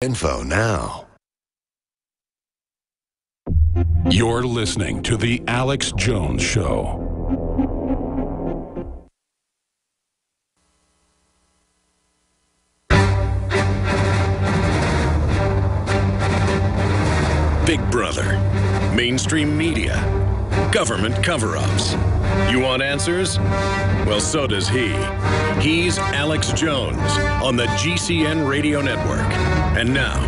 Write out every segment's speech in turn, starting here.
Info now. You're listening to The Alex Jones Show. Big Brother, mainstream media, government cover-ups. You want answers? Well, so does he. He's Alex Jones on the GCN Radio Network. And now,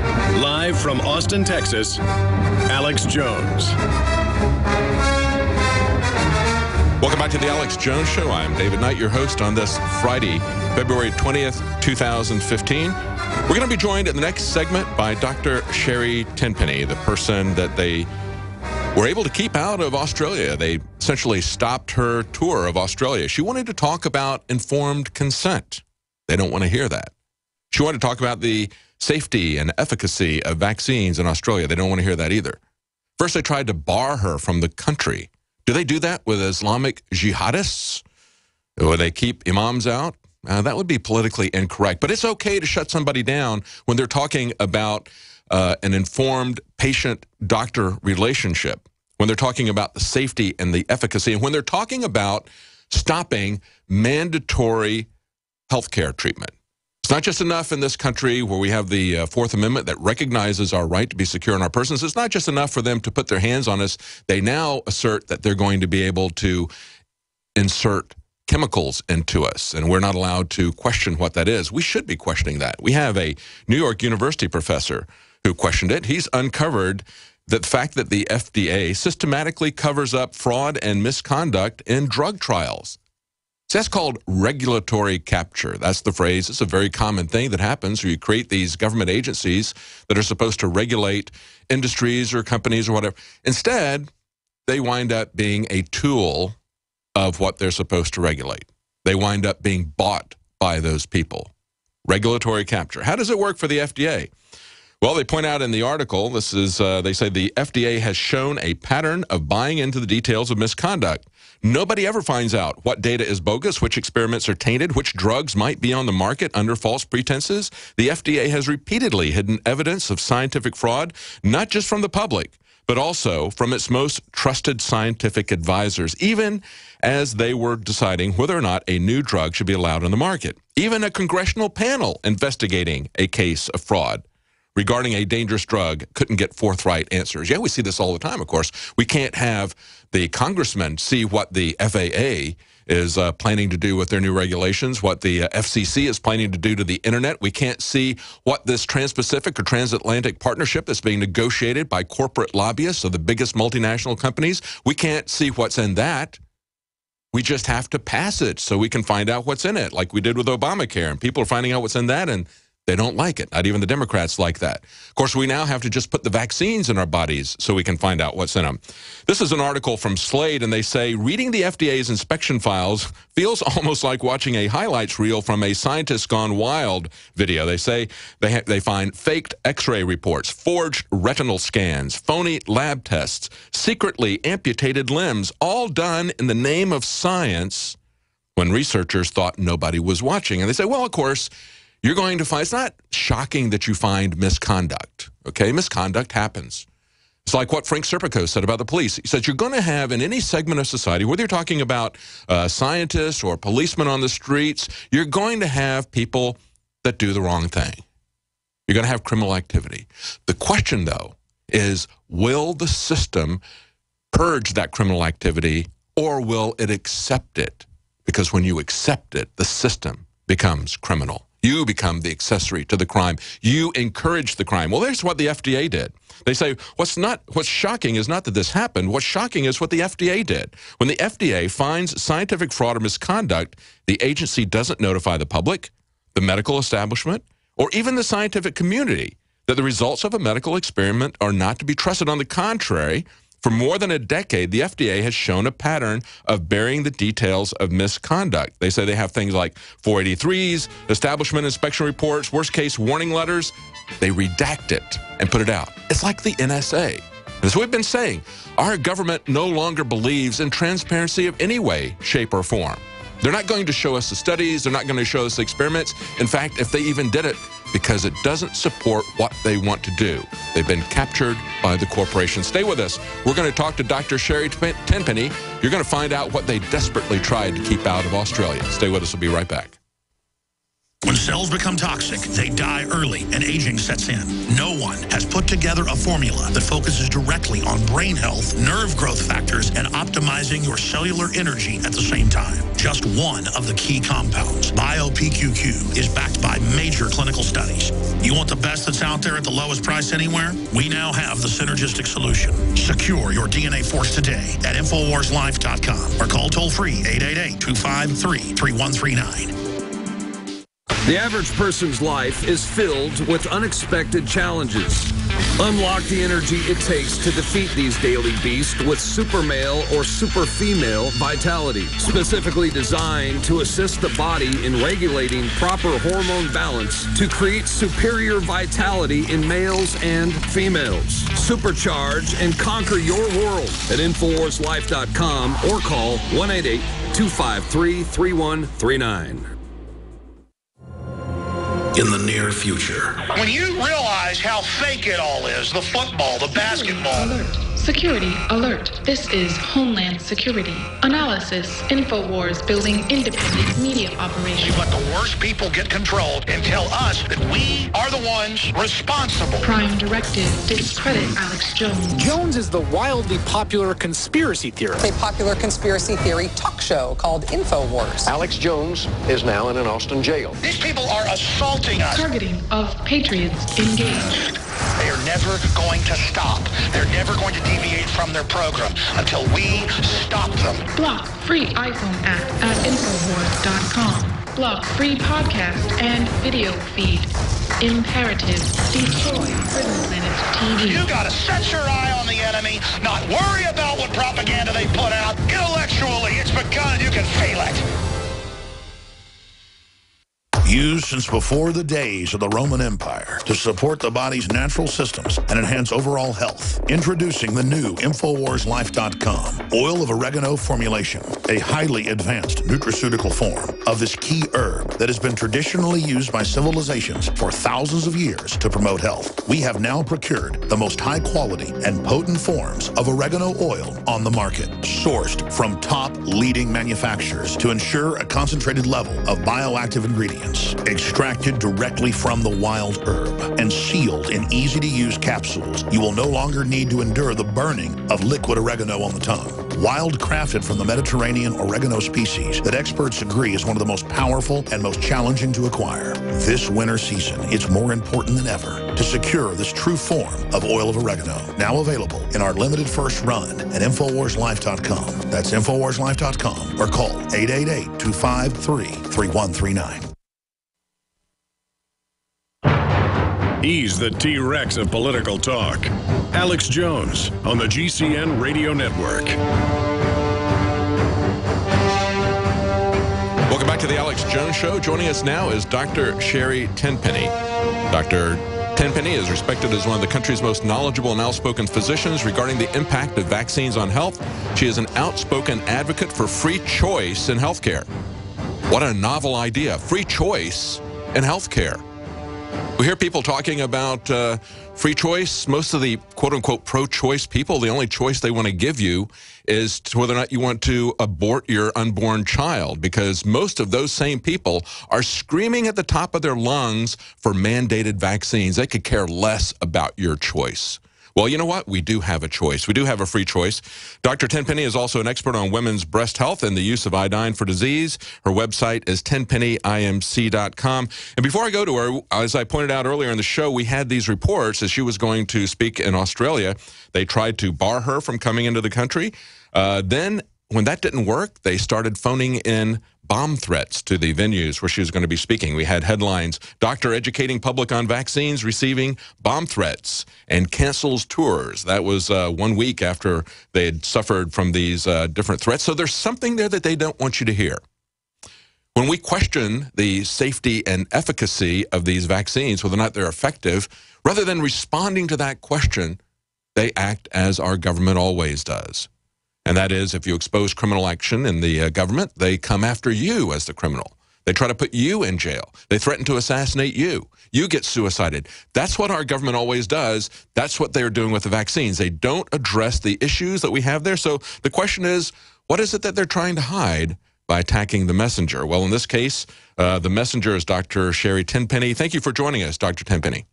live from Austin, Texas, Alex Jones. Welcome back to the Alex Jones Show. I'm David Knight, your host on this Friday, February 20th, 2015. We're going to be joined in the next segment by Dr. Sherry Tenpenny, the person that they were able to keep out of Australia. They essentially stopped her tour of Australia. She wanted to talk about informed consent. They don't want to hear that. She wanted to talk about the safety and efficacy of vaccines in Australia. They don't want to hear that either. First, they tried to bar her from the country. Do they do that with Islamic jihadists? Or they keep imams out? That would be politically incorrect. But it's okay to shut somebody down when they're talking about an informed patient-doctor relationship, when they're talking about the safety and the efficacy, and when they're talking about stopping mandatory health care treatment. It's not just enough in this country where we have the Fourth Amendment that recognizes our right to be secure in our persons. It's not just enough for them to put their hands on us. They now assert that they're going to be able to insert chemicals into us, and we're not allowed to question what that is. We should be questioning that. We have a New York University professor who questioned it. He's uncovered the fact that the FDA systematically covers up fraud and misconduct in drug trials. So that's called regulatory capture. That's the phrase. It's a very common thing that happens where you create these government agencies that are supposed to regulate industries or companies or whatever. Instead, they wind up being a tool of what they're supposed to regulate. They wind up being bought by those people. Regulatory capture. How does it work for the FDA? Well, they point out in the article, this is, they say the FDA has shown a pattern of buying into the details of misconduct. Nobody ever finds out what data is bogus, which experiments are tainted, which drugs might be on the market under false pretenses. The FDA has repeatedly hidden evidence of scientific fraud, not just from the public, but also from its most trusted scientific advisors, even as they were deciding whether or not a new drug should be allowed on the market. Even a congressional panel investigating a case of fraud regarding a dangerous drug couldn't get forthright answers. Yeah, we see this all the time, of course. We can't have the congressman see what the FAA is planning to do with their new regulations, what the FCC is planning to do to the internet. We can't see what this Trans-Pacific or Transatlantic partnership that's being negotiated by corporate lobbyists of the biggest multinational companies. We can't see what's in that. We just have to pass it so we can find out what's in it, like we did with Obamacare. And people are finding out what's in that, and they don't like it. Not even the Democrats like that. Of course, we now have to just put the vaccines in our bodies so we can find out what's in them. This is an article from Slate, and they say, reading the FDA's inspection files feels almost like watching a highlights reel from a Scientist Gone Wild video. They say they find faked X-ray reports, forged retinal scans, phony lab tests, secretly amputated limbs, all done in the name of science when researchers thought nobody was watching. And they say, well, of course, you're going to find, it's not shocking that you find misconduct, okay? Misconduct happens. It's like what Frank Serpico said about the police. He said you're going to have in any segment of society, whether you're talking about scientists or policemen on the streets, you're going to have people that do the wrong thing. You're going to have criminal activity. The question, though, is will the system purge that criminal activity or will it accept it? Because when you accept it, the system becomes criminal. You become the accessory to the crime. You encourage the crime. Well, there's what the FDA did. They say what's shocking is not that this happened. What's shocking is what the FDA did. When the FDA finds scientific fraud or misconduct, the agency doesn't notify the public, the medical establishment, or even the scientific community that the results of a medical experiment are not to be trusted. On the contrary, for more than a decade, the FDA has shown a pattern of burying the details of misconduct. They say they have things like 483s, establishment inspection reports, worst-case warning letters. They redact it and put it out. It's like the NSA. As we've been saying, our government no longer believes in transparency of any way, shape, or form. They're not going to show us the studies. They're not going to show us the experiments. In fact, if they even did it, because it doesn't support what they want to do. They've been captured by the corporation. Stay with us. We're going to talk to Dr. Sherry Tenpenny. You're going to find out what they desperately tried to keep out of Australia. Stay with us. We'll be right back. When cells become toxic, they die early and aging sets in. No one has put together a formula that focuses directly on brain health, nerve growth factors, and optimizing your cellular energy at the same time. Just one of the key compounds, BioPQQ, is backed by major clinical studies. You want the best that's out there at the lowest price anywhere? We now have the synergistic solution. Secure your DNA Force today at InfoWarsLife.com or call toll-free 888-253-3139. The average person's life is filled with unexpected challenges. Unlock the energy it takes to defeat these daily beasts with super male or super female vitality, specifically designed to assist the body in regulating proper hormone balance to create superior vitality in males and females. Supercharge and conquer your world at InfoWarsLife.com or call 1-888-253-3139. In the near future. When you realize how fake it all is, the football, the basketball. Alert. Security alert. This is Homeland Security. Analysis. InfoWars building independent media operations. Let the worst people get control and tell us that we are the ones responsible. Prime directive. Discredit Alex Jones. Jones is the wildly popular conspiracy theorist. A popular conspiracy theory talk show called InfoWars. Alex Jones is now in an Austin jail. These people are assaulting us. Targeting of patriots engaged. They are never going to stop. They're never going to deviate from their program until we stop them. Block free iPhone app at Infowars.com. Block free podcast and video feed. Imperative. Destroy Prison Planet TV. You gotta set your eye on the enemy, not worry about what propaganda they put out. Intellectually, it's begun. You can feel it. Used since before the days of the Roman Empire to support the body's natural systems and enhance overall health. Introducing the new InfoWarsLife.com oil of oregano formulation, a highly advanced nutraceutical form of this key herb that has been traditionally used by civilizations for thousands of years to promote health. We have now procured the most high quality and potent forms of oregano oil on the market, sourced from top leading manufacturers to ensure a concentrated level of bioactive ingredients. Extracted directly from the wild herb and sealed in easy-to-use capsules, you will no longer need to endure the burning of liquid oregano on the tongue. Wild crafted from the Mediterranean oregano species that experts agree is one of the most powerful and most challenging to acquire. This winter season, it's more important than ever to secure this true form of oil of oregano. Now available in our limited first run at InfoWarsLife.com. That's InfoWarsLife.com or call 888-253-3139. He's the T-Rex of political talk. Alex Jones on the GCN Radio Network. Welcome back to the Alex Jones Show. Joining us now is Dr. Sherry Tenpenny. Dr. Tenpenny is respected as one of the country's most knowledgeable and outspoken physicians regarding the impact of vaccines on health. She is an outspoken advocate for free choice in healthcare. What a novel idea, free choice in healthcare. We hear people talking about free choice. Most of the quote-unquote pro-choice people, the only choice they want to give you is to whether or not you want to abort your unborn child, because most of those same people are screaming at the top of their lungs for mandated vaccines. They could care less about your choice. Well, you know what? We do have a choice. We do have a free choice. Dr. Tenpenny is also an expert on women's breast health and the use of iodine for disease. Her website is tenpennyimc.com. And before I go to her, as I pointed out earlier in the show, we had these reports as she was going to speak in Australia. They tried to bar her from coming into the country. Then, when that didn't work, they started phoning in bomb threats to the venues where she was going to be speaking. We had headlines, doctor educating public on vaccines receiving bomb threats, and cancels tours. That was 1 week after they had suffered from these different threats. So there's something there that they don't want you to hear. When we question the safety and efficacy of these vaccines, whether or not they're effective, rather than responding to that question, they act as our government always does. And that is, if you expose criminal action in the government, they come after you as the criminal. They try to put you in jail. They threaten to assassinate you. You get suicided. That's what our government always does. That's what they're doing with the vaccines. They don't address the issues that we have there. So the question is, what is it that they're trying to hide by attacking the messenger? Well, in this case, the messenger is Dr. Sherry Tenpenny. Thank you for joining us, Dr. Tenpenny.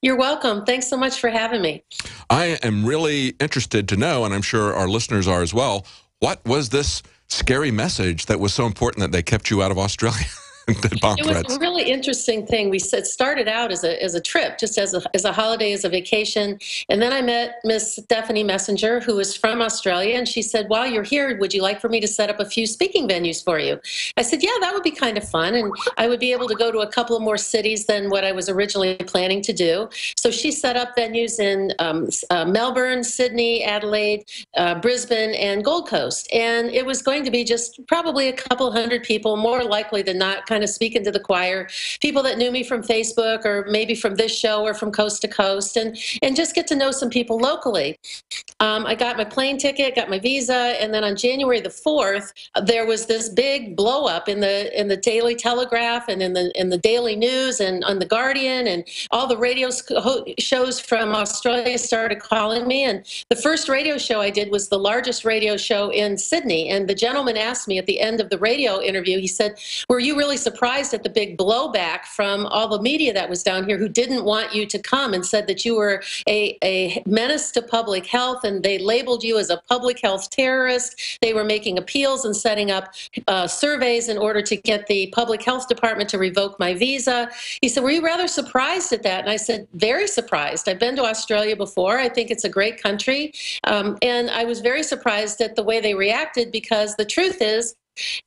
You're welcome. Thanks so much for having me. I am really interested to know, and I'm sure our listeners are as well, what was this scary message that was so important that they kept you out of Australia? It was a really interesting thing. We started out as a trip, just as a holiday, as a vacation. And then I met Miss Stephanie Messenger, who is from Australia. And she said, while you're here, would you like for me to set up a few speaking venues for you? I said, yeah, that would be kind of fun. And I would be able to go to a couple of more cities than what I was originally planning to do. So she set up venues in Melbourne, Sydney, Adelaide, Brisbane, and Gold Coast. And it was going to be just probably a couple hundred people, more likely than not, kind of speaking to the choir, people that knew me from Facebook or maybe from this show or from Coast to Coast, and just get to know some people locally. I got my plane ticket, got my visa, and then on January the 4th, there was this big blow up in the Daily Telegraph and in the Daily News and on the Guardian, and all the radio shows from Australia started calling me. And the first radio show I did was the largest radio show in Sydney. And the gentleman asked me at the end of the radio interview, he said, "Were you really surprised at the big blowback from all the media that was down here who didn't want you to come and said that you were a menace to public health, and they labeled you as a public health terrorist? They were making appeals and setting up surveys in order to get the public health department to revoke my visa." He said, "Were you rather surprised at that?" And I said, "Very surprised. I've been to Australia before. I think it's a great country." And I was very surprised at the way they reacted, because the truth is,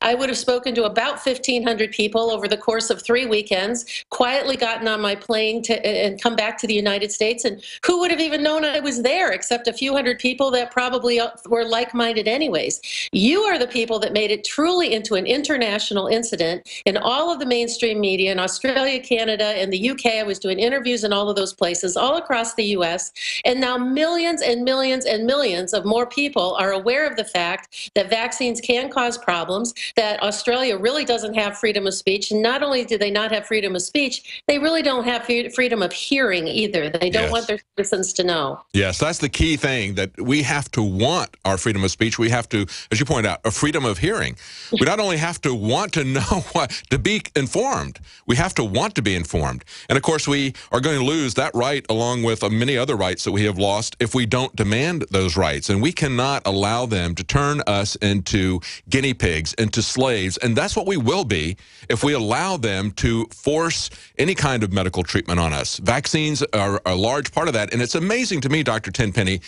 I would have spoken to about 1,500 people over the course of 3 weekends, quietly gotten on my plane and come back to the United States. And who would have even known I was there except a few hundred people that probably were like-minded anyways? You are the people that made it truly into an international incident in all of the mainstream media in Australia, Canada, and the UK. I was doing interviews in all of those places, all across the US. And now millions and millions and millions of more people are aware of the fact that vaccines can cause problems, that Australia really doesn't have freedom of speech. And not only do they not have freedom of speech, they really don't have freedom of hearing either. They don't want their citizens to know. Yes, that's the key thing, that we have to want our freedom of speech. We have to, as you point out, a freedom of hearing. We not only have to want to know to be informed, we have to want to be informed. And of course, we are going to lose that right along with many other rights that we have lost if we don't demand those rights. And we cannot allow them to turn us into guinea pigs, into slaves, and that's what we will be if we allow them to force any kind of medical treatment on us. Vaccines are a large part of that, and it's amazing to me, Dr. Tenpenny,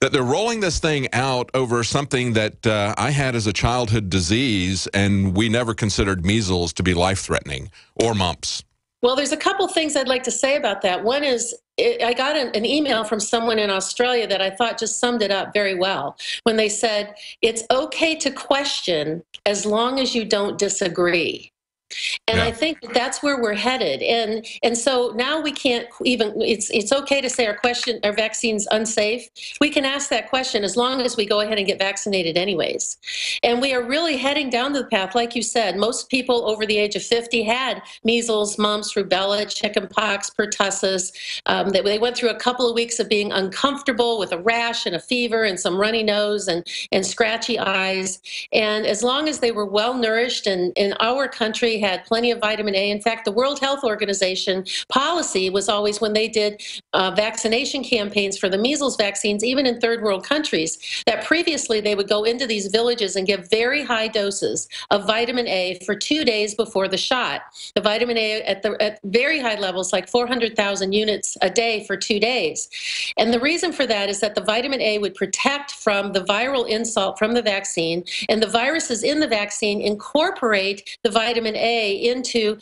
that they're rolling this thing out over something that I had as a childhood disease, and we never considered measles to be life-threatening, or mumps. Well, there's a couple things I'd like to say about that. One is, I got an email from someone in Australia that I thought just summed it up very well, when they said, it's okay to question as long as you don't disagree. And I think that's where we're headed. And so now we can't even, it's okay to say our vaccine's unsafe. We can ask that question as long as we go ahead and get vaccinated anyways. And we are really heading down the path. Like you said, most people over the age of 50 had measles, mumps, rubella, chickenpox, pertussis. They went through a couple of weeks of being uncomfortable with a rash and a fever and some runny nose and scratchy eyes. And as long as they were well nourished, and in our country had plenty of vitamin A. In fact, the World Health Organization policy was always, when they did vaccination campaigns for the measles vaccines, even in third world countries, that previously they would go into these villages and give very high doses of vitamin A for 2 days before the shot. The vitamin A at very high levels, like 400,000 units a day for 2 days. And the reason for that is that the vitamin A would protect from the viral insult from the vaccine, and the viruses in the vaccine incorporate the vitamin A into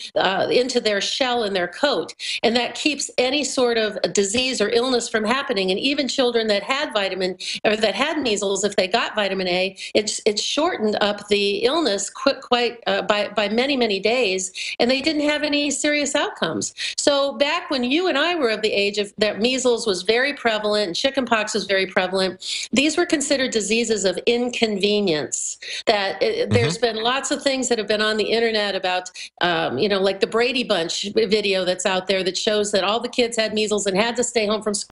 their shell and their coat, and that keeps any sort of disease or illness from happening. And even children that had that had measles, if they got vitamin A, it shortened up the illness by many days, and they didn't have any serious outcomes. So back when you and I were of the age of that measles was very prevalent and chickenpox was very prevalent, these were considered diseases of inconvenience. That there's been lots of things that have been on the internet about about, like the Brady Bunch video that's out there that shows that all the kids had measles and had to stay home from school.